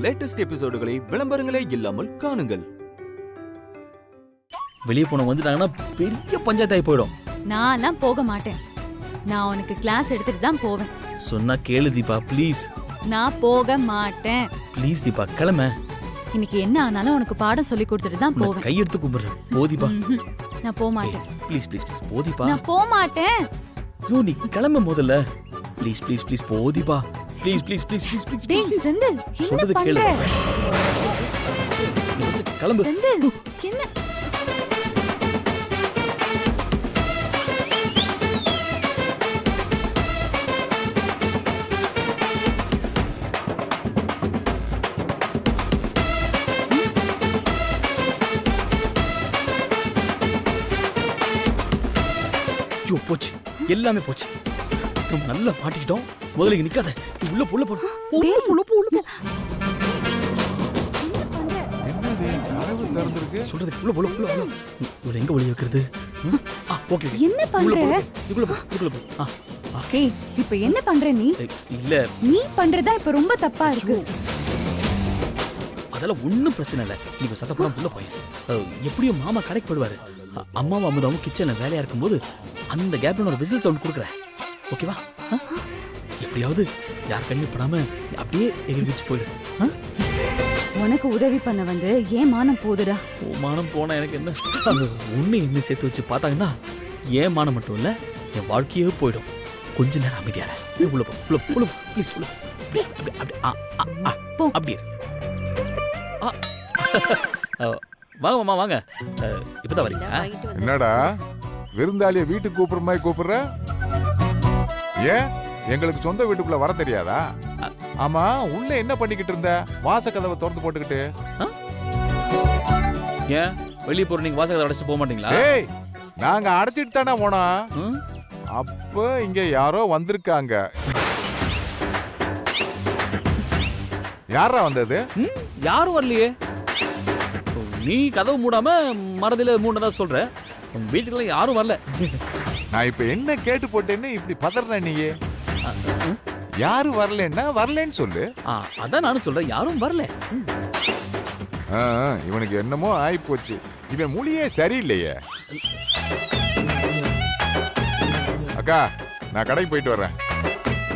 Latest எபிசோடுகளை விளம்பரங்களே இல்லாமல் காணுங்கள். வெளியே போன வந்துட்டாங்கன்னா பெரிய பஞ்சாயத்தாய் போயிடும். நான்லாம் போக மாட்டேன். நான் உனக்கு கிளாஸ் எடுத்துட்டு தான் போவேன். சொன்னா கேளு தீபா ப்ளீஸ். நான் போக மாட்டேன். ப்ளீஸ் தீபா கிளம்ப. இன்னைக்கு என்ன ஆனாலும் உனக்கு பாடம் சொல்லி கொடுத்துட்டு தான் போவேன். கையெடுத்து கும்பிடுறேன். போதிபா. நான் போக மாட்டேன். ப்ளீஸ் ப்ளீஸ் ப்ளீஸ் போதிபா. நான் போக மாட்டேன். யோ நீ கிளம்ப முதல்ல. ப்ளீஸ் ப்ளீஸ் ப்ளீஸ் போதிபா. Please please please please please. டேய் செந்தில் என்ன பண்ற? கிளம்பு. செந்தில் என்ன? போச்சு எல்லாமே போச்சு. நல்லா மாட்டிக்கிட்டோம். முதல்ல இங்க நிக்காத. உள்ள உள்ள போ. உள்ள போ. என்னது கதவு திறந்திருக்கு? சொல்றது உள்ள உள்ள. இவள எங்க ஒளிய வைக்கிறது? ஓகே. என்ன பண்ற? இதுக்குள்ள போ. ஓகே. இப்போ என்ன பண்ற நீ? இல்ல நீ பண்றதா இப்ப ரொம்ப தப்பா இருக்கு. அதெல்லாம் ஒண்ணும் பிரச்சனை இல்ல. இவ சத்தப்படம் உள்ள போய். எப்படியும் மாமா கடைக்கு போடுவாரு. அம்மாவும் அமுதாவும் கிச்சன்ல வேலையா இருக்கும்போது அந்த கேப்ல ஒரு விசில் சவுண்ட் கொடுக்குறேன். ஓகேவா? எப்படியாவது யார் கண்ணில் படாம அப்படியே எகிரிச்சு போயிடு. உனக்கு உதவி பண்ண வந்து ஏன் மானம் போகுதுடா? மானம் போனா எனக்கு என்ன? உன்னை என்ன சேர்த்து வச்சு பார்த்தாங்கன்னா ஏன் மானம் மட்டும் இல்ல என் வாழ்க்கையே போயிடும். கொஞ்ச நேரம் அமைதியார. உள்ள போ. ப்ளீஸ் உள்ள. அப்படியே வாங்க மாமா வாங்க. இப்பதான் வரீங்க? என்னடா விருந்தாளிய வீட்டுக்கு கூப்பிடுற மாதிரி கூப்பிடுற? ஏன் எங்களுக்கு சொந்த வீட்டுக்குள்ள வர தெரியாதா? ஆமா உள்ள என்ன பண்ணிக்கிட்டு இருந்த? வாச கதவை திறந்து போட்டுக்கிட்டு. ஏன் வெளியே போற நீங்க வாச கதவை அடைச்சு போக மாட்டீங்களா? ஏய் நாங்க அடைச்சிட்டு தானே போனோம். அப்ப இங்க யாரோ வந்திருக்காங்க. யாரா வந்தது? யாரும் வரலையே. நீ கதவு மூடாம மறதில மூடனதா சொல்ற. வீட்டுக்குள்ள யாரும் வரல. நான் இப்ப என்ன கேட்டு போட்டேன்னு இப்படி பதறன நீயே? யாரும் வரலன்னா வரலன்னு சொல்லு. அதான் நானும் சொல்றேன் யாரும் வரல. இவனுக்கு என்னமோ ஆயி போச்சு. இவன் மொழியே சரியில்லையே. அக்கா நான் கடைக்கு போயிட்டு வர்றேன்.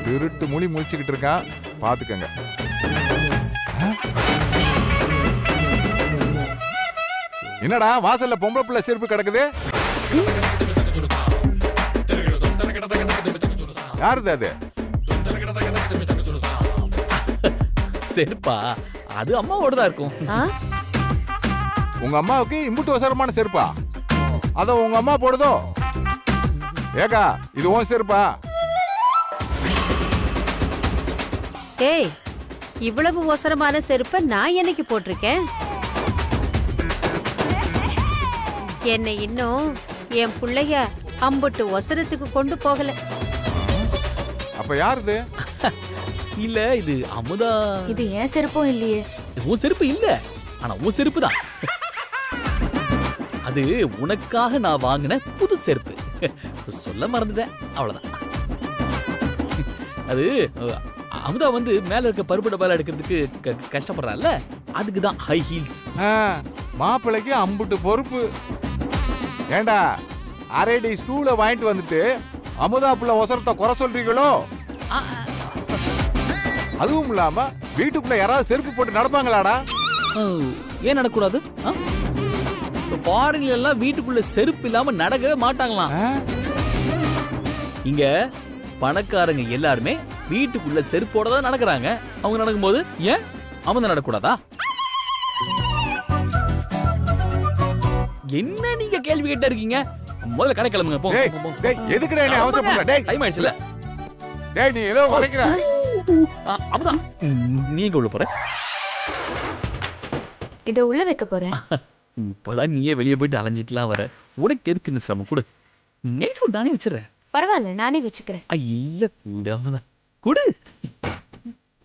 திருட்டு மொழி முழிச்சுக்கிட்டு இருக்கான், பாத்துக்கங்க. என்னடா வாசல்ல பொம்பளை பிள்ளை செருப்பு கிடக்குது? யாருது அது? செருப்பா? அது அம்மாவோடதான் இருக்கும். உங்க அம்மாவுக்கு இம்புட்டு அவசரமான செருப்பா? அத உங்க அம்மா போடுதோ? ஏகா இது உன் செருப்பா? ஏய் இவ்வளவு அவசரமான செருப்பை நான் என்னைக்கு போட்டிருக்கேன்? என்னை இன்னும் என் பிள்ளைய அம்புட்டு ஒசரத்துக்கு கொண்டு போகல. அப்ப யாருது? இல்ல இது அமுதா. இது ஏன் செருப்பும் இல்லையே. உன் செருப்பு இல்ல, ஆனா உன் செருப்பு தான். அது உனக்காக நான் வாங்கின புது செருப்பு. சொல்ல மறந்துட்டேன், அவ்வளவுதான். அது அமுதா வந்து மேல இருக்க பருப்பு டப்பால எடுக்கிறதுக்கு கஷ்டப்படுறாள். அதுக்குதான் ஹை ஹீல்ஸ். மாப்பிள்ளைக்கு அம்புட்டு பொறுப்பு. ஏண்டா அரேடி ஸ்டூல வாங்கிட்டு வந்துட்டு அமுதா புள்ள ஒசரத்தை குறை சொல்றீங்களோ? அதுவும் இல்லாம வீட்டுக்குள்ள யாராவது செருப்பு போட்டு நடப்பாங்களாடா? ஏன் நடக்கூடாது? ஃபாரின்ல எல்லாம் வீட்டுக்குள்ள செருப்பு இல்லாம நடக்கவே மாட்டாங்களாம். இங்க பணக்காரங்க எல்லாருமே வீட்டுக்குள்ள செருப்போட தான் நடக்கிறாங்க. அவங்க நடக்கும்போது ஏன் அமுதா நடக்கூடாதா? என்ன நீங்க கேள்வி கேட்டா இருக்கீங்க? முதல்ல கடை கிளம்புங்க. போ. டேய் எதுக்குடா என்ன அவசரப்படுற? டேய் டைம் ஆயிடுச்சுல. டேய் நீ ஏதோ வரைக்குற. அமுதா நீங்க உள்ள போற. இத உள்ள வைக்க போறேன். இப்பதான் நீயே வெளியே போயிட்டு அலைஞ்சிட்டுலாம் வர. உனக்கு எதுக்கு இந்த சிரமம்? கூட நேற்று நானே வச்சிடறேன். பரவாயில்ல நானே வச்சுக்கிறேன். இல்ல கூட குடு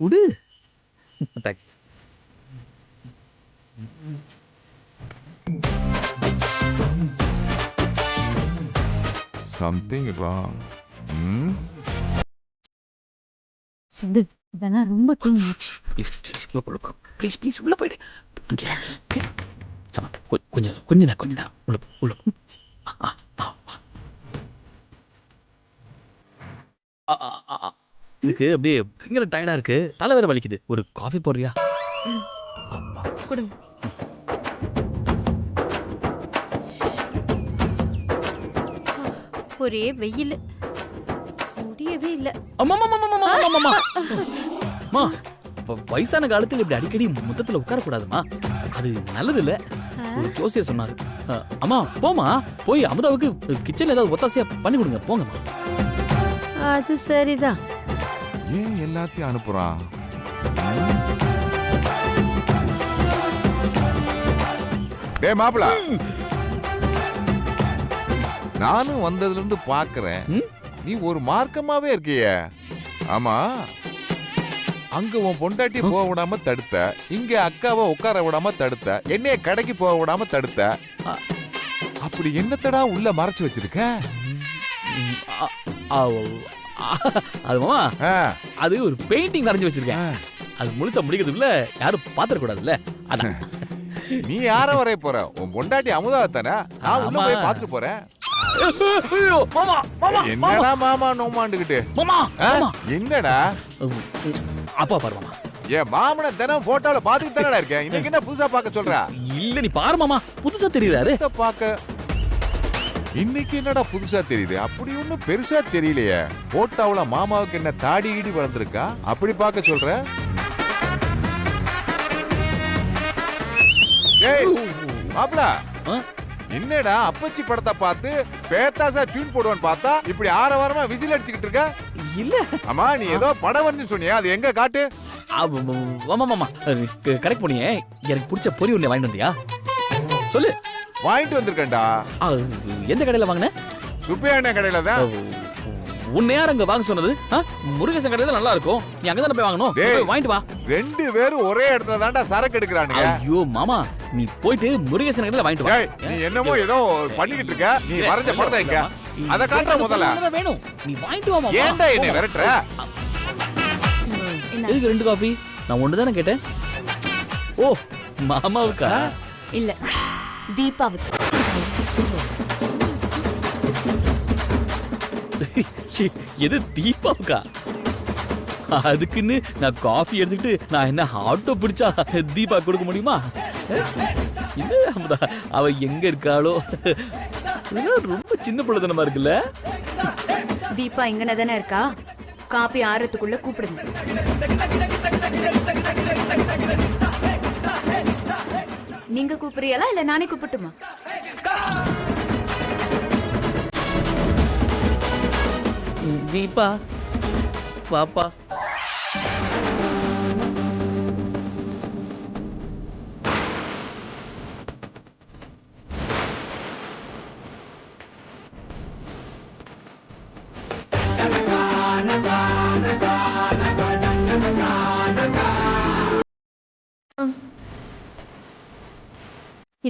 குடு. Something wrong. சிந்து இதெல்லாம் ரொம்ப டூ மச். ப்ளீஸ் ப்ளீஸ் உள்ள போயிடு. சமத்தா கொஞ்சம் தான் உள்ள இதுக்கு அப்படியே பயங்கர டயர்டா இருக்கு, தலை வேற வலிக்குது. ஒரு காஃபி போடுறியா? கொடுங்க. ஒரே வெயில், முடியவே இல்ல. அம்மா, வயசான காலத்துல இப்படி அடிக்கடி முத்தத்துல உட்கார கூடாதுமா, அது நல்லது இல்ல. ஒரு ஜோசியர் சொன்னாரு. அம்மா போமா, போய் அமுதாவுக்கு கிச்சன்ல ஏதாவது ஒத்தாசையா பண்ணி கொடுங்க, போங்கம்மா. அது சரிதான். ஏன் எல்லாத்தையும் அனுப்புறான்? டேய் மாப்பிள, நானும் வந்ததுல இருந்து பாக்குறேன், நீ ஒரு மார்க்கமாவே இருக்கியே. ஆமா, அங்க உன் பொண்டாட்டி போக விடாம தடுத்த, இங்க அக்காவை உட்கார விடாம தடுத்த, என்னைய கடைக்கு போக விடாம தடுத்த. அப்படி என்னத்தடா உள்ள மறைச்சு வச்சிருக்க? அது மாமா, அது ஒரு பெயிண்டிங் வரைஞ்சு வச்சிருக்கேன். அது முழுசா முடிக்கிறதுக்குள்ள யாரும் பாத்திர கூடாதுல்ல, அதான். நீ யார வரைய போற? உன் பொண்டாட்டி அமுதா தானே? நான் உள்ள போய் பாத்துட்டு போறேன். என்னடா மாமா நோமாண்டுகிட்டு? என்னடா அப்பா பாரு மாமா, ஏன் மாமன தினம் போட்டோல பாத்துட்டு தானடா இருக்கேன். இன்னைக்கு என்ன புதுசா பாக்க சொல்ற? இல்ல நீ பாரு மாமா, புதுசா தெரியுறாரு பாக்க. இன்னைக்கு என்னடா புதுசா தெரியுது? அப்படி ஒண்ணும் பெருசா தெரியலையே. போட்டோல மாமாவுக்கு என்ன தாடி ஈடி வளர்ந்துருக்கா? அப்படி பாக்க சொல்ற? ஏய் மாப்ள, என்னடா அப்பச்சி படத்தை பார்த்து பேத்தாசா டியூன் போடுவான்னு பார்த்தா இப்படி ஆரவாரமா விசில் அடிச்சுக்கிட்டு இருக்க? இல்ல அம்மா, நீ ஏதோ படம் வந்து சொன்னியா, அது எங்க காட்டு? மாமா கரெக்ட் பண்ணியே, எனக்கு பிடிச்ச பொரி ஒண்ணு வாங்கிட்டு வந்தியா? சொல்லு. வாங்கிட்டு வந்திருக்கேன்டா. எந்த கடையில வாங்கின? சுப்பையா அண்ணன் கடையில தான். உன்னை யார் அங்க வாங்க சொன்னது? முருகேசன் கடையில நல்லா இருக்கும், நீ அங்கதானே போய் வாங்கணும். வாங்கிட்டு வா. ரெண்டு பேரும் ஒரே இடத்துல தான்டா சரக்கு எடுக்கிறானுங்க. ஐயோ மாமா, நீ போயிட்டு முருகேசன் கடையில வாங்கிட்டு வா. நீ என்னமோ ஏதோ பண்ணிக்கிட்டு இருக்க. நீ வரைஞ்ச படத்தை எங்க? அத காட்டுற முதல்ல. வேணும், நீ வாங்கிட்டு வா மாமா. ஏன்டா என்னை விரட்டுற? எதுக்கு 2 காஃபி? நான் ஒண்ணு தானே கேட்டேன். ஓ, மாமாவுக்கா? இல்ல, தீபாவுக்கு. எது தீபாவுக்கா? அதுக்குன்னு நான் காஃபி எடுத்துக்கிட்டு நான் என்ன ஆட்டோ பிடிச்சா தீபா கொடுக்க முடியுமா? இது அமுதா, அவ எங்க இருக்காளோ? ரொம்ப சின்ன பிள்ளைத்தனமா இருக்குல்ல. தீபா இங்கன தானே இருக்கா, காப்பி ஆறதுக்குள்ள கூப்பிடுங்க. நீங்க கூப்பிடுறீங்களா இல்ல நானே கூப்பிட்டுமா? தீபா பாப்பா.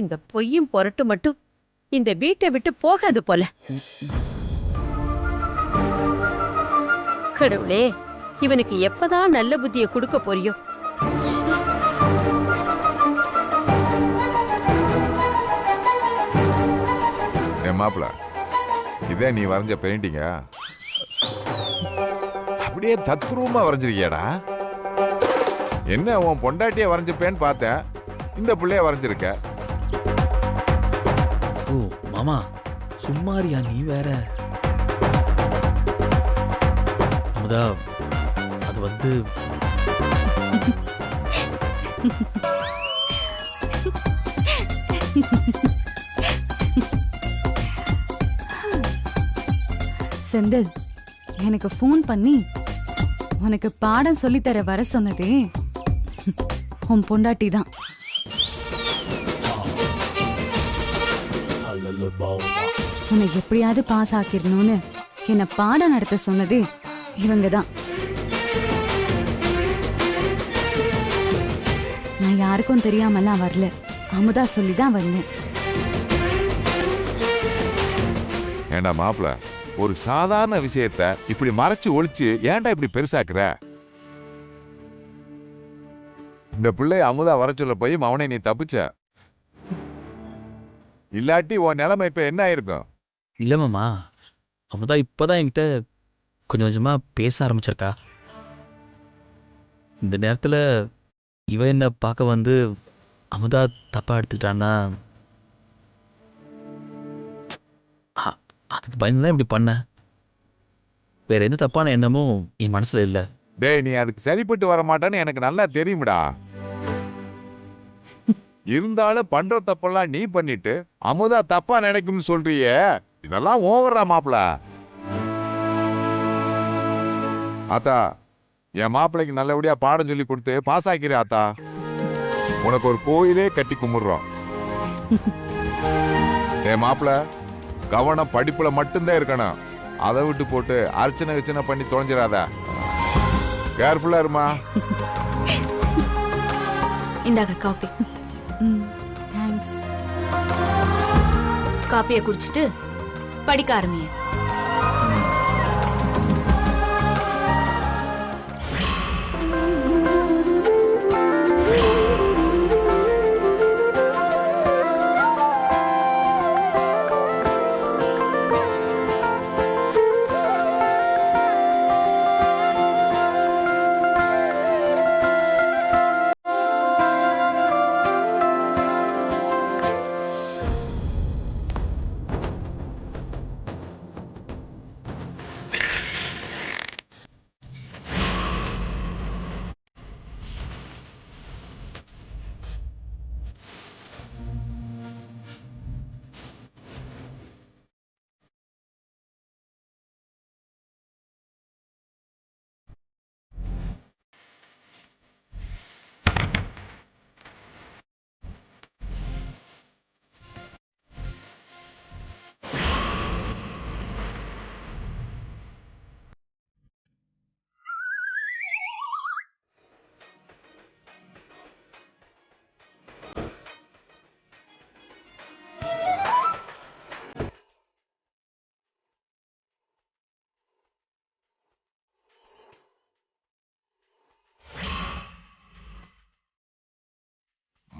இந்த பொய்யும் பொரட்டு மட்டும் இந்த வீட்டை விட்டு போகாது போல. கடவுளே, இவனுக்கு எப்பதான் நல்ல புத்தியை கொடுக்க போறியோ? என் மாப்பிள, இதே நீ வரைஞ்ச பெயிண்டிங்க? அப்படியே தத்ரூபமா வரைஞ்சிருக்கியாடா. என்ன உன் பொண்டாட்டிய வரைஞ்சிருப்பேன்னு பார்த்தேன், இந்த பிள்ளைய வரைஞ்சிருக்க. ஓ மாமா, சும்மாரியா நீ வேற. அமுதா, அது வந்து செந்தில் எனக்கு ஃபோன் பண்ணி உனக்கு பாடம் சொல்லித்தர வர சொன்னதே உன் பொண்டாட்டி தான். உன்னை எப்படியாவது பாஸ் ஆக்கிடணும்னு என்ன பாடம் நடத்த சொன்னதே இவங்க தான். நான் யாருக்கும் தெரியாமலாம் வரல, அமுதா சொல்லிதான் வந்தேன். ஏண்டா மாப்பிள, ஒரு சாதாரண விஷயத்த இப்படி மறைச்சு ஒளிச்சு ஏன்டா இப்படி பெருசாக்குற? இந்த பிள்ளை அமுதா வர சொல்ல போய் அவனை நீ தப்பிச்ச. இல்லாட்டி உன் நிலைமை இப்ப என்ன ஆயிருக்கும்? இல்லை மாமா, அமுதா இப்போதான் என்கிட்ட கொஞ்சம் கொஞ்சமாக பேச ஆரம்பிச்சிருக்கா. இந்த நேரத்தில் இவ என்ன பார்க்க வந்து அமுதா தப்பாக எடுத்துக்கிட்டான்னா அதுக்கு பயந்து தான் இப்படி பண்ணேன். வேற எந்த தப்பான எண்ணமும் என் மனசில் இல்லை. டேய், நீ அதுக்கு சரிப்பட்டு வர மாட்டான்னு எனக்கு நல்லா தெரியும்டா. இருந்தாலும் பண்ற தப்பெல்லாம் நீ பண்ணிட்டு அமுதா தப்பா நினைக்கும்னு சொல்றியே, இதெல்லாம் ஓவரா மாப்பிள. ஆத்தா, என் மாப்பிளைக்கு நல்லபடியா பாடம் சொல்லி கொடுத்து பாஸ் ஆக்கிறேன் ஆத்தா. உனக்கு ஒரு கோயிலே கட்டி கும்பிடுறோம். என் மாப்பிள, கவனம் படிப்புல மட்டும்தான் இருக்கணும். அதை விட்டு போட்டு அர்ச்சனை பண்ணி தொலைஞ்சிடாத. கேர்ஃபுல்லா இருமா. இந்தாங்க காப்பி. தேங்க்ஸ். காப்பியை குடிச்சிட்டு படிக்க ஆரம்பிங்க.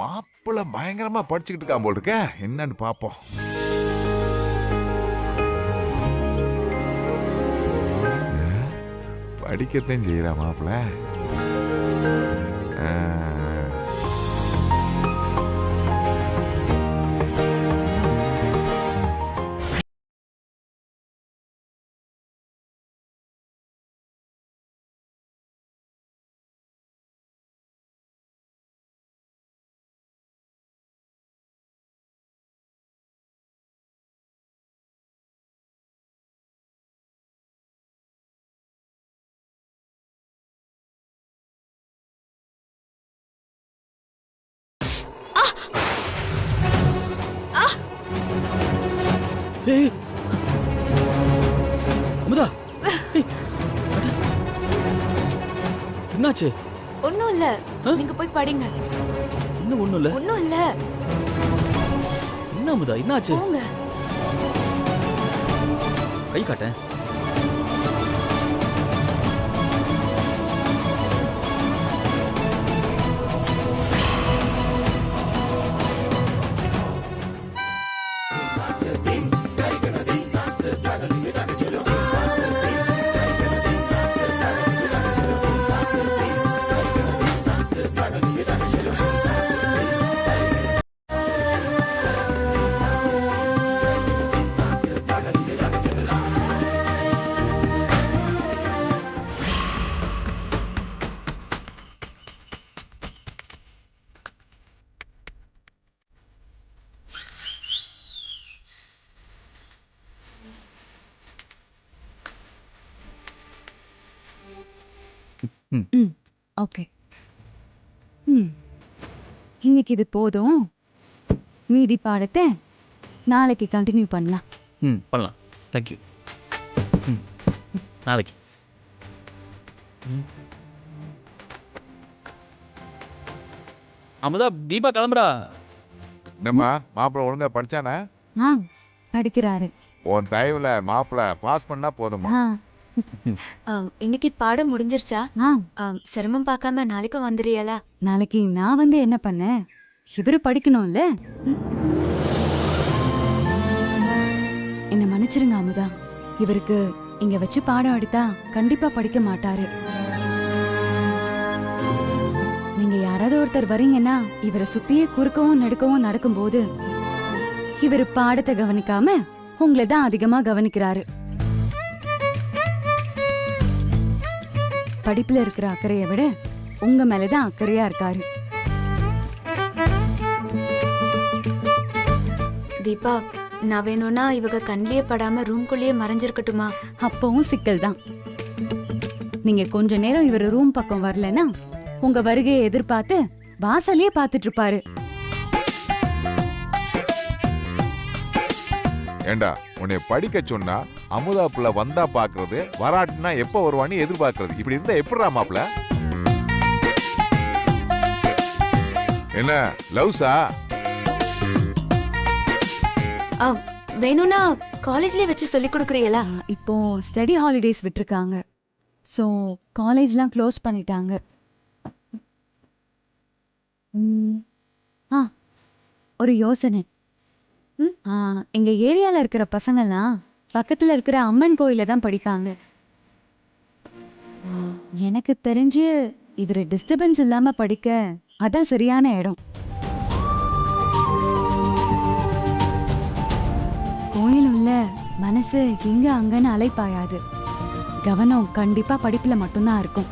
மாப்பிள்ள பயங்கரமா படிச்சுக்கிட்டு இருக்கான் போல் இருக்க. என்னன்னு பாப்போம். படிக்கத்தான் செய்யறா மாப்பிள்ள. ஏய் அமுதா, ஏய், அட. என்னாச்சு? ஒண்ணும் இல்ல, நீங்க போய் படிங்க. இன்னும் ஒண்ணும் இல்ல. ஒண்ணும் இல்ல, என்ன அமுதா, என்னாச்சு? போங்க. கை காட்டேன். ஓகே. இன்னைக்கு இது போதும். மீதி பாடத்தை நாளைக்கு கண்டினியூ பண்ணலாம். பண்ணலாம். தேங்க்யூ. நாளைக்கு. அமுதா, தீபா கிளம்புறா. என்னம்மா, மாப்பிள்ள ஒழுங்கா படிச்சானே? படிக்கிறாரு. உன் தயவுல மாப்பிள்ள பாஸ் பண்ணா போதுமா? இன்னைக்கு பாடம் முடிஞ்சிருச்சா ஆ சிரமம் பார்க்காம நாளைக்கு வந்துடுறியலா? நாளைக்கு நான் வந்து என்ன பண்ணேன்? இவரு படிக்கணும்ல. என்ன மன்னிச்சிருங்க அமுதா, இவருக்கு இங்க வச்சு பாடம் எடுத்தா கண்டிப்பா படிக்க மாட்டாரு. நீங்க யாராவது ஒருத்தர் வரீங்கன்னா இவரை சுத்தியே குறுக்கவும் நடுக்கவும் நடக்கும்போது இவர் பாடத்தை கவனிக்காம உங்களை தான் அதிகமா கவனிக்கிறாரு. படிப்புல இருக்கிற அக்கறையை விட உங்க மேலதான் அக்கறையா இருக்காரு. தீபா, நான் வேணும்னா இவங்க கண்ணிலே படாம ரூம்குள்ளேயே மறைஞ்சிருக்கட்டுமா? அப்பவும் சிக்கல் தான். நீங்க கொஞ்ச நேரம் இவர் ரூம் பக்கம் வரலன்னா உங்க வருகையை எதிர்பார்த்து வாசலையே பார்த்துட்டு இருப்பாரு. ஏண்டா உன்னை படிக்க சொன்னா அமுதா புள்ள வந்தா பாக்குறது, வராட்டினா எப்ப வருவான்னு எதிர்பார்க்கறது, இப்படி இருந்தா எப்படிடா மாப்ள? என்ன லவ்ஸா? வேணும்னா காலேஜ்லயே வச்சு சொல்லி கொடுக்குறீங்களா? இப்போ ஸ்டடி ஹாலிடேஸ் விட்டுருக்காங்க. ஸோ காலேஜ்லாம் க்ளோஸ் பண்ணிட்டாங்க. ஒரு யோசனை. எங்க ஏரியால இருக்கிற பசங்கள்லாம் பக்கத்துல இருக்கிற அம்மன் கோயில தான் படிக்காங்க. எனக்கு தெரிஞ்சு இவரு டிஸ்டர்பன்ஸ் இல்லாம படிக்க அதான் சரியான இடம். கோயில் உள்ள மனசு இங்க அங்கன்னு அலைப்பாயாது. கவனம் கண்டிப்பா படிப்புல மட்டும்தான் இருக்கும்.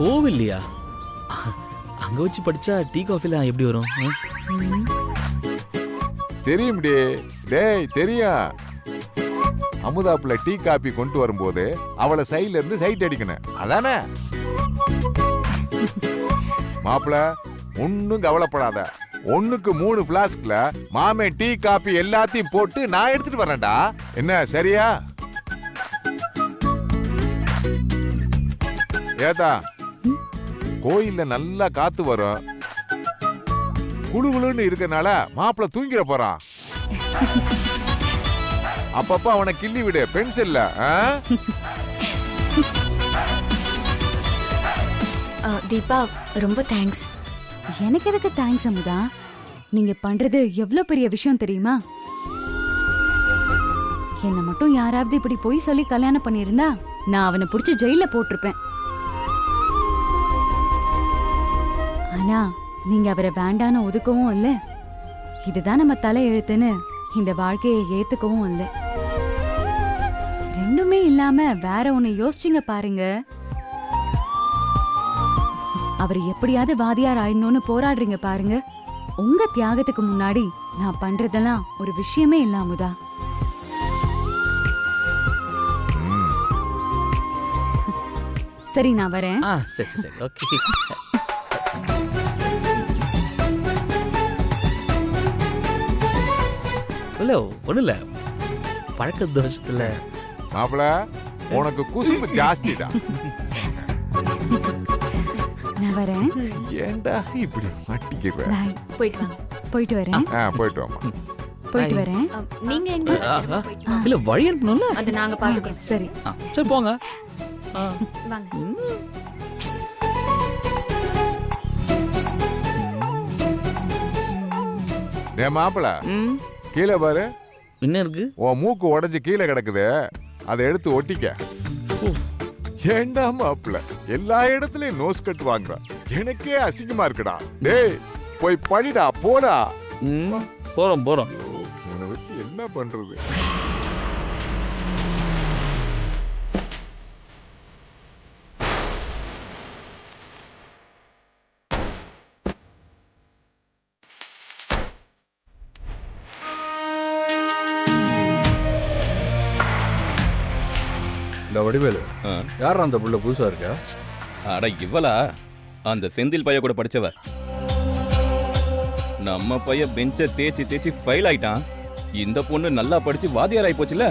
கோவில்லையா? அங்க வச்சு படிச்சா டீ காஃபிலாம் எப்படி வரும்? தெரியும் டேய் தெரியும். அமுதா புள்ள டீ காபி கொண்டு வரும்போது அவளை சைட்ல இருந்து சைட் அடிக்கணும், அதானே? மாப்பிள ஒன்னும் கவலைப்படாத. 1க்கு 3 பிளாஸ்க்ல மாமே டீ காபி எல்லாத்தையும் போட்டு நான் எடுத்துட்டு வரேன்டா. என்ன சரியா? ஏதா கோயில்ல நல்லா காத்து வரும், குளுகுளுன்னு இருக்கனால மாப்பிள தூங்கிட போறான். அப்பப்ப அவனை கிள்ளி விடு பென்சில்ல. தீபா, ரொம்ப தேங்க்ஸ். எனக்கு எதுக்கு தேங்க்ஸ் அமுதா? நீங்க பண்றது எவ்வளவு பெரிய விஷயம் தெரியுமா? என்ன மட்டும் யாராவது இப்படி போய் சொல்லி கல்யாணம் பண்ணிருந்தா நான் அவனை புடிச்சு ஜெயில போட்டிருப்பேன். ஆனா நீங்க அவரை வேண்டான்னு ஒதுக்கவும் இல்ல, இதுதான் நம்ம தலை எழுத்துன்னு இந்த வாழ்க்கையை ஏத்துக்கவும் இல்ல. ரெண்டுமே இல்லாம வேற ஒண்ணு யோசிச்சுங்க பாருங்க. அவர் எப்படியாவது வாதியார் ஆயிடணும்னு போராடுறீங்க பாருங்க. உங்க தியாகத்துக்கு முன்னாடி நான் பண்றதெல்லாம் ஒரு விஷயமே இல்லாமதா. சரி நான் வரேன். சரி சரி ஓகே. இல்ல ஒண்ணும் இல்ல, பழக்க தோஷத்துல. மாப்பிள உனக்கு குசும்பு ஜாஸ்திடா. நான் வரேன். ஏண்டா இப்படி மாட்டிக்கிற? பாய். போயிட்டு வாங்க. போயிட்டு வரேன். போயிட்டு வாமா. போயிட்டு வரேன். நீங்க எங்க? இல்ல வழி அனுப்பணும்ல. அது நாங்க பாத்துக்கிறோம். சரி சரி போங்க. வாங்க. டே மாப்பிள கீழே பாரு. என்ன இருக்கு? உன் மூக்கு உடைஞ்சு கீழே கிடக்குது, அதை எடுத்து ஒட்டிக்க. ஏண்டா மாப்பிள எல்லா இடத்துலயும் நோஸ் கட் வாங்குறான், எனக்கே அசிங்கமா இருக்குடா. டேய் போய் படிடா போடா. போறோம் போறோம். உன்னை வச்சு என்ன பண்றது? இந்த வடிவேலு யார் அந்த புள்ள புதுசா இருக்கா? அட இவளா? அந்த செந்தில் பைய கூட படிச்சவ. நம்ம பைய பெஞ்ச தேய்ச்சி தேய்ச்சி ஃபெயில் ஆயிட்டான். இந்த பொண்ணு நல்லா படிச்சு வாதியார் ஆயி போச்சுல.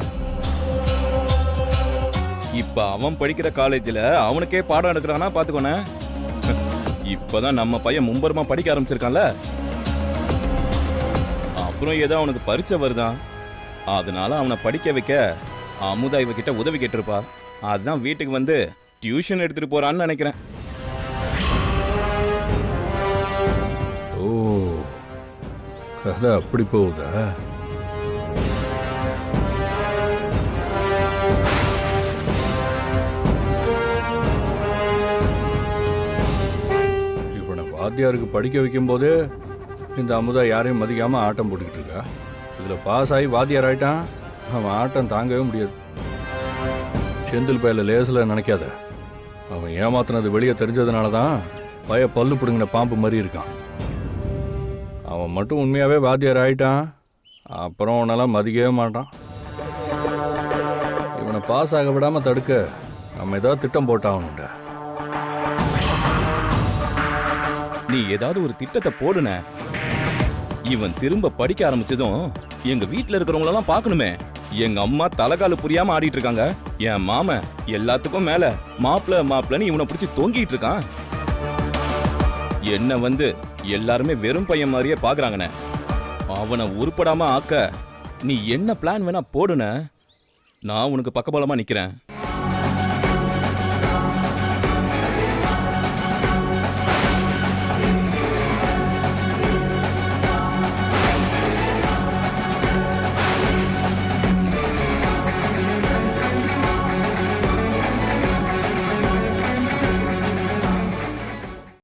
இப்ப அவன் படிக்கிற காலேஜ்ல அவனுக்கே பாடம் எடுக்கிறானா பாத்துக்கோன. இப்பதான் நம்ம பையன் மும்பரமா படிக்க ஆரம்பிச்சிருக்கான்ல. அப்புறம் ஏதோ அவனுக்கு பரீட்சை வருதான், அதனால அவனை படிக்க வைக்க அமுதா இவகிட்ட உதவி கேட்டிருப்பா. அதான் வீட்டுக்கு வந்து டியூஷன் எடுத்துட்டு போறான்னு நினைக்கிறேன். ஓ, கதை அப்படி போகுதா? இவனை வாத்தியாருக்கு படிக்க வைக்கும் போதே இந்த அமுதா யாரையும் மதிக்காம ஆட்டம் போட்டுக்கிட்டு இருக்கா. இதுல பாஸ் ஆகி வாத்தியார் ஆயிட்டான். அவன் ஆட்டம் தாங்கவே முடியாது. செந்தில் பையில லேசில் நினைக்காத. அவன் ஏமாத்தினது வெளியே தெரிஞ்சதுனால தான் பய பல்லு பிடுங்கின பாம்பு மாதிரி இருக்கான். அவன் மட்டும் உண்மையாகவே வாத்தியார் ஆயிட்டான், அப்புறம் அவனெல்லாம் மதிக்கவே மாட்டான். இவனை பாஸ் ஆக விடாமல் தடுக்க நம்ம ஏதாவது திட்டம் போட்டாகணும்டா. நீ ஏதாவது ஒரு திட்டத்தை போடுன. இவன் திரும்ப படிக்க ஆரம்பிச்சதும் எங்க வீட்டுல இருக்கிறவங்களெல்லாம் பார்க்கணுமே. எங்க அம்மா தலைகால புரியாம ஆடிட்டு இருக்காங்க. என் மாமன் எல்லாத்துக்கும் மேல மாப்பிளன்னு இவனை பிடிச்சி தொங்கிட்டு இருக்கான். என்ன வந்து எல்லாருமே வெறும் பையன் மாதிரியே பாக்குறாங்கண்ணே. அவனை உருப்படாம ஆக்க நீ என்ன பிளான் வேணா போடுன. நான் உனக்கு பக்கபலமா நிக்கிறேன்.